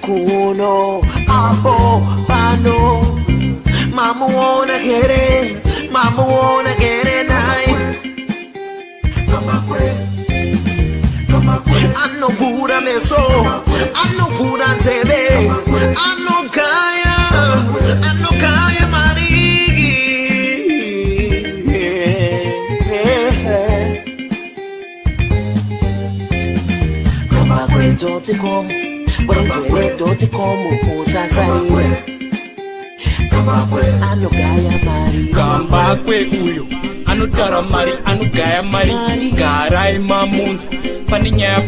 Kuno, aho, pano. Mama wanna get it, mama wanna get it nice. I know food I meso, I know food I tebe, I know kaya marigi. Kama kwe doti kom, kwe doti kom usasai. Kamba kwe uyo anotara mari anogaya mari garai mamunzwa paninyaya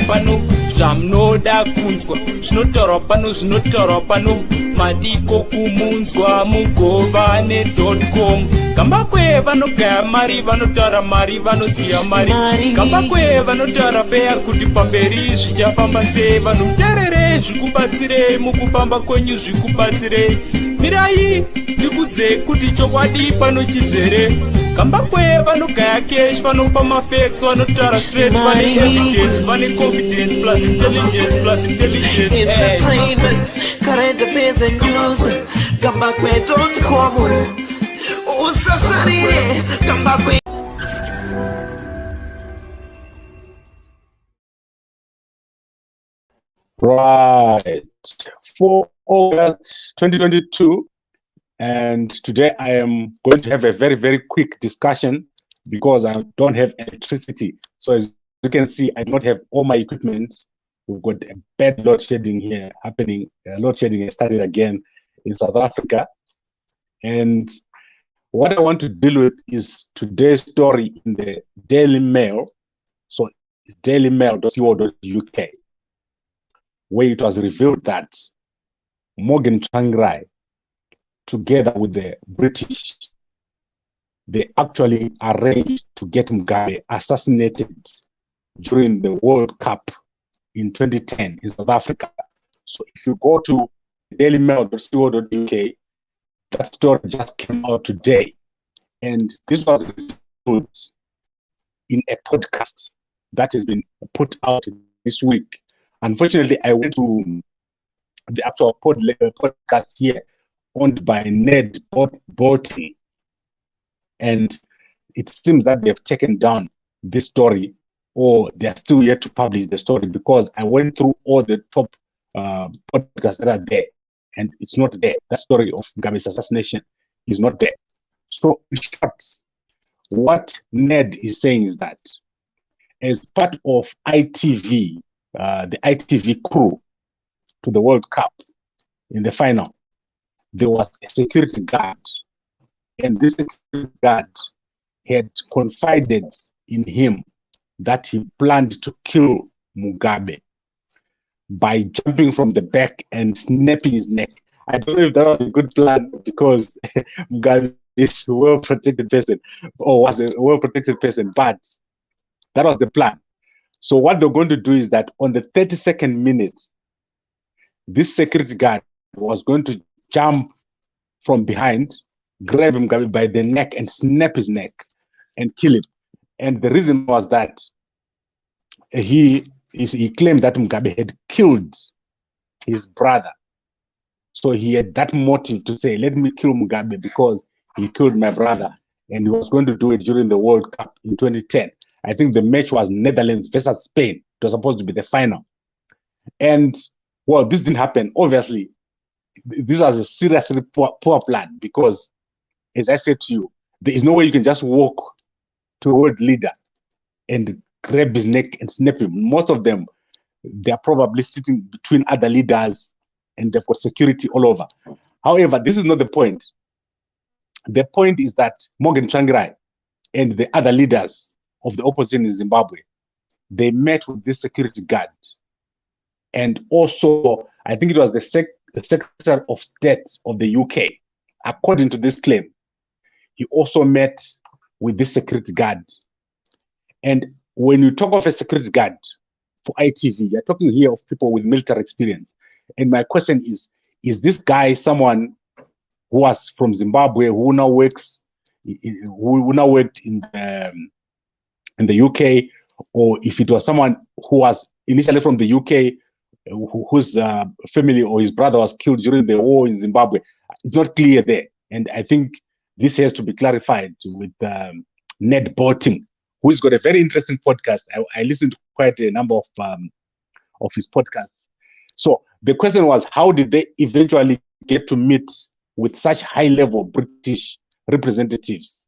pano zvamunoda kunzwa zvinotaurwa pano madiko kumunzwa mugova ne.com. Kamba kwe vanogaya mari vanotara mari vanoziya mari kamba kwe vanotara feya kuti pamberi zvichafamba sei vanoterere zvikubatsirei mukufamba kwenyu zvikubatsirei mirai ndikudze kuti chokwadi pano chizere. Kamba kwe vanogaya cash vanopa mafacts vanotara straight vane evidence vane confidence plus intelligence entertainment current affairs and news. Kamba kwe don't come usasarire kamba kwe. Right, 4 August 2022, and today I am going to have a very, very quick discussion because I don't have electricity. So as you can see, I do not have all my equipment. We've got a bad load shedding here happening. Load shedding has started again in South Africa. And what I want to deal with is today's story in the Daily Mail. So it's dailymail.co.uk, where it was revealed that Morgan Tsvangirai, together with the British, they actually arranged to get Mugabe assassinated during the World Cup in 2010 in South Africa. So if you go to dailymail.co.uk, that story just came out today. And this was revealed in a podcast that has been put out this week. Unfortunately, I went to the actual podcast here, owned by Ned Botti, and it seems that they've taken down this story, or they're still yet to publish the story, because I went through all the top podcasts that are there, and it's not there. That story of Mugabe's assassination is not there. So in short, what Ned is saying is that as part of ITV, the ITV crew to the World Cup in the final, there was a security guard, and this security guard had confided in him that he planned to kill Mugabe by jumping from the back and snapping his neck. I don't know if that was a good plan, because Mugabe is a well-protected person, or was a well-protected person, but that was the plan. So what they're going to do is that on the 32nd minute, this security guard was going to jump from behind, grab Mugabe by the neck and snap his neck and kill him. And the reason was that he claimed that Mugabe had killed his brother. So he had that motive to say, let me kill Mugabe because he killed my brother. And he was going to do it during the World Cup in 2010. I think the match was Netherlands versus Spain. It was supposed to be the final. And, well, this didn't happen. Obviously, this was a seriously poor plan, because, as I said to you, there is no way you can just walk to a world leader and grab his neck and snap him. Most of them, they're probably sitting between other leaders and they've got security all over. However, this is not the point. The point is that Morgan Tsvangirai and the other leaders of the opposition in Zimbabwe, they met with this security guard. And also, I think it was the Secretary of State of the UK, according to this claim, he also met with this security guard. And when you talk of a security guard for ITV, you're talking here of people with military experience. And my question is this guy someone who was from Zimbabwe, who now works, who now worked in the UK, or if it was someone who was initially from the UK, whose family or his brother was killed during the war in Zimbabwe. It's not clear there. And I think this has to be clarified with Ned Boating, who's got a very interesting podcast. I listened to quite a number of his podcasts. So the question was, how did they eventually get to meet with such high-level British representatives?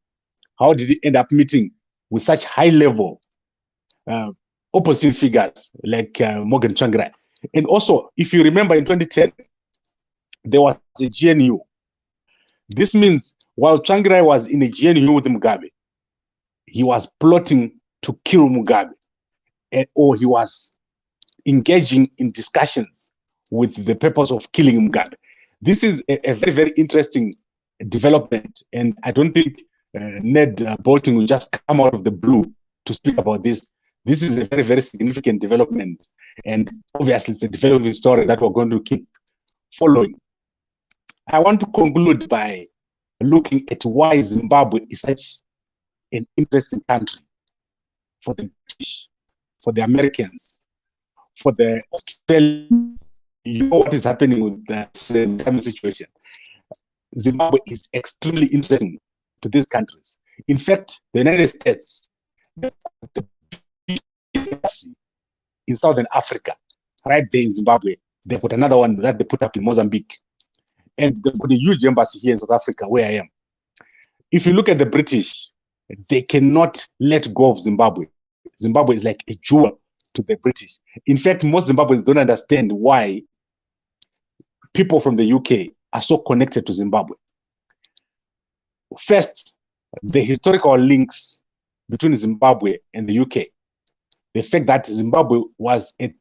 How did he end up meeting with such high-level opposite figures like Morgan Tsvangirai? And also, if you remember in 2010, there was a GNU. This means while Tsvangirai was in a GNU with Mugabe, he was plotting to kill Mugabe, or he was engaging in discussions with the purpose of killing Mugabe. This is a very, very interesting development, and I don't think Ned Boating will just come out of the blue to speak about this. This is a very, very significant development, and obviously it's a developing story that we're going to keep following. I want to conclude by looking at why Zimbabwe is such an interesting country for the British, for the Americans, for the Australians. You know what is happening with that situation. Zimbabwe is extremely interesting to these countries. In fact, the United States, in Southern Africa, right there in Zimbabwe, they've got another one that they put up in Mozambique. And they've got a huge embassy here in South Africa, where I am. If you look at the British, they cannot let go of Zimbabwe. Zimbabwe is like a jewel to the British. In fact, most Zimbabweans don't understand why people from the UK are so connected to Zimbabwe. First, the historical links between Zimbabwe and the UK. The fact that Zimbabwe was a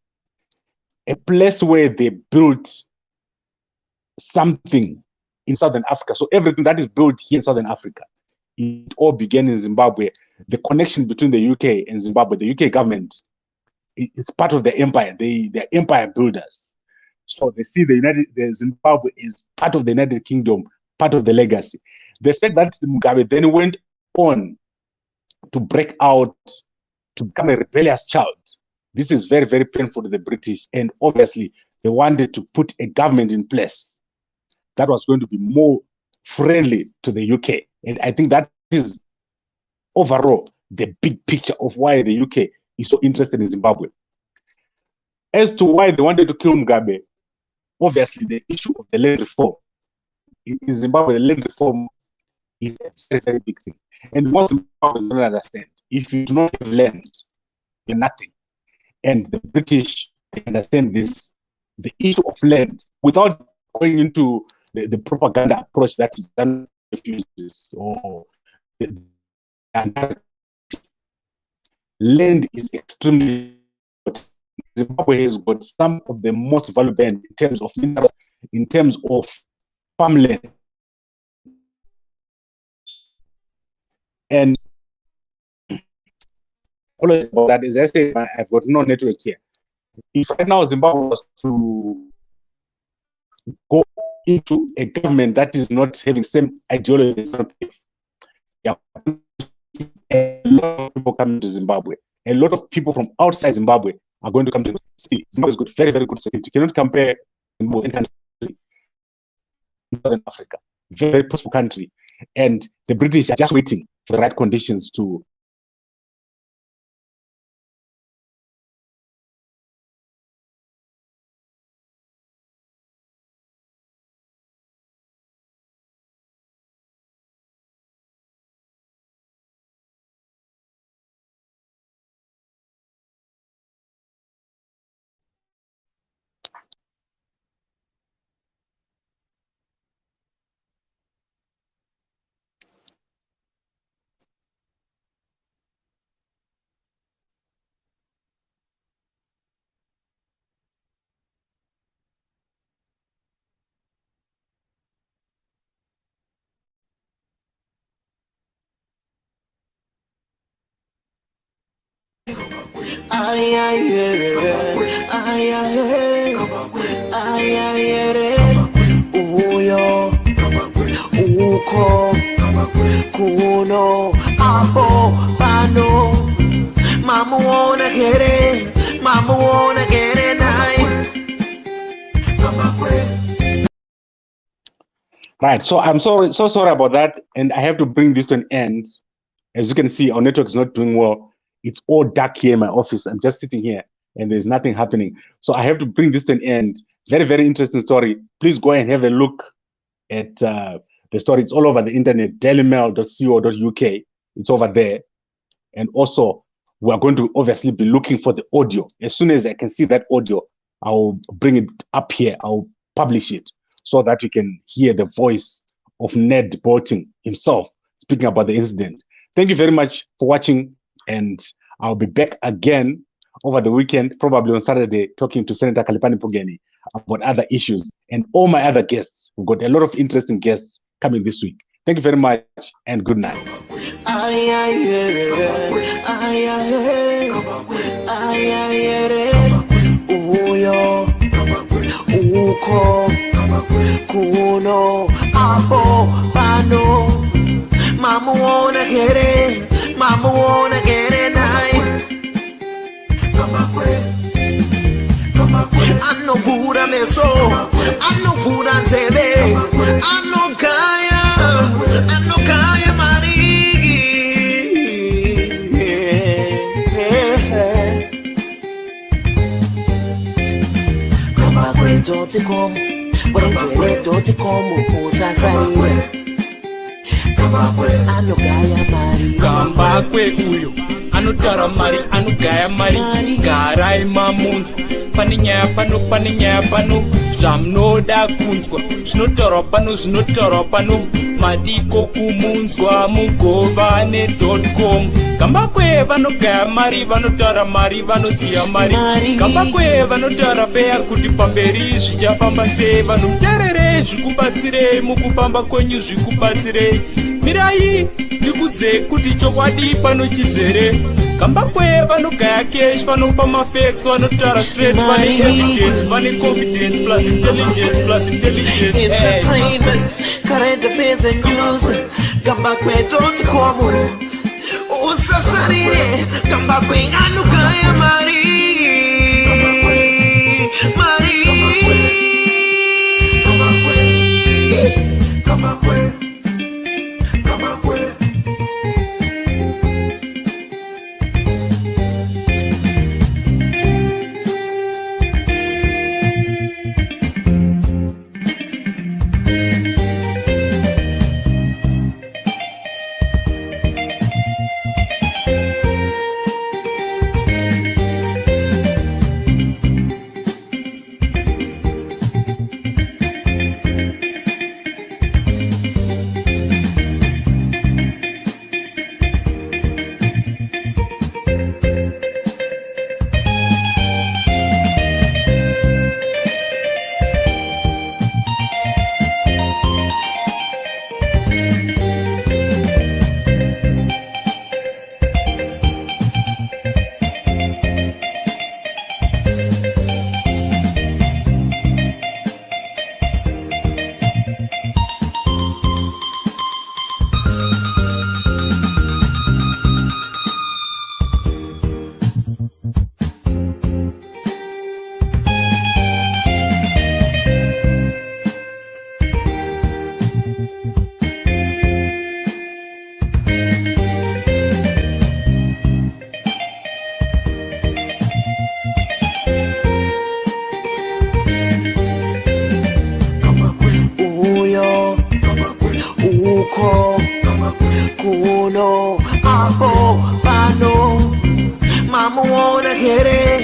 place where they built something in Southern Africa. So everything that is built here in Southern Africa, it all began in Zimbabwe. The connection between the UK and Zimbabwe, the UK government, it's part of the empire. They're empire builders. So they see the Zimbabwe is part of the United Kingdom, part of the legacy. The fact that Mugabe then went on to break out, to become a rebellious child, this is very, very painful to the British. And obviously, they wanted to put a government in place that was going to be more friendly to the UK. And I think that is overall the big picture of why the UK is so interested in Zimbabwe. As to why they wanted to kill Mugabe, obviously the issue of the land reform. In Zimbabwe, the land reform is a very, very big thing. And most Zimbabweans don't understand. If you do not have land, you're nothing. And the British, they understand this, the issue of land, without going into the propaganda approach that is done refuses or land is extremely important. Zimbabwe has got some of the most valuable land in terms of minerals, in terms of farmland. And always about that, as I say, I've got no network here. If right now Zimbabwe was to go into a government that is not having same ideology, yeah, a lot of people coming to Zimbabwe. A lot of people from outside Zimbabwe are going to come to Zimbabwe. Zimbabwe has got very, very good security. You cannot compare Zimbabwe with any country in Southern Africa. Very, very peaceful country. And the British are just waiting for the right conditions to Uyo uko kuno apo pano mamuona kere nai Right. So I'm so sorry about that, and I have to bring this to an end. As you can see, our network is not doing well. It's all dark here in my office. I'm just sitting here, and there's nothing happening. So I have to bring this to an end. Very, very interesting story. Please go and have a look at the story. It's all over the internet, dailymail.co.uk. It's over there. And also, we're going to obviously be looking for the audio. As soon as I can see that audio, I'll bring it up here. I'll publish it so that we can hear the voice of Ned Boating himself speaking about the incident. Thank you very much for watching, and I'll be back again over the weekend, probably on Saturday, talking to Senator Kalipani Pugeni about other issues and all my other guests. We've got a lot of interesting guests coming this week. Thank you very much, and good night. Kuno aho pano mama wanna get it, mama wanna get it nice. I know food I miss, I know food I say I know kaya mari. Kama kwetu tikomu Don't come Kamba kwe uyo anotara mari anogaya mari garai mamunzwa paninyaya pano zvamunoda kunzwa zvinotaurwa pano madiko kumunzwa mugova ne.com kamba kwe vanogaya mari vanotaura mari vanosiya mari kamba kwe vanotaura feya kuti pamberi zvichafamba sei vanomutererei zvikubatsirei mukufamba kwenyu zvikubatsirei mirai ndikudze kuti chokwadi pano chizere kamba kwe vanogaya cash vanopa mafacts vanotaura straight vane evidence vane confidence plus intelligence entertainment current affairs and news kamba kwe don't come usasarire kamba kwe anugaya mari Kuno aho pano mama wanna get it.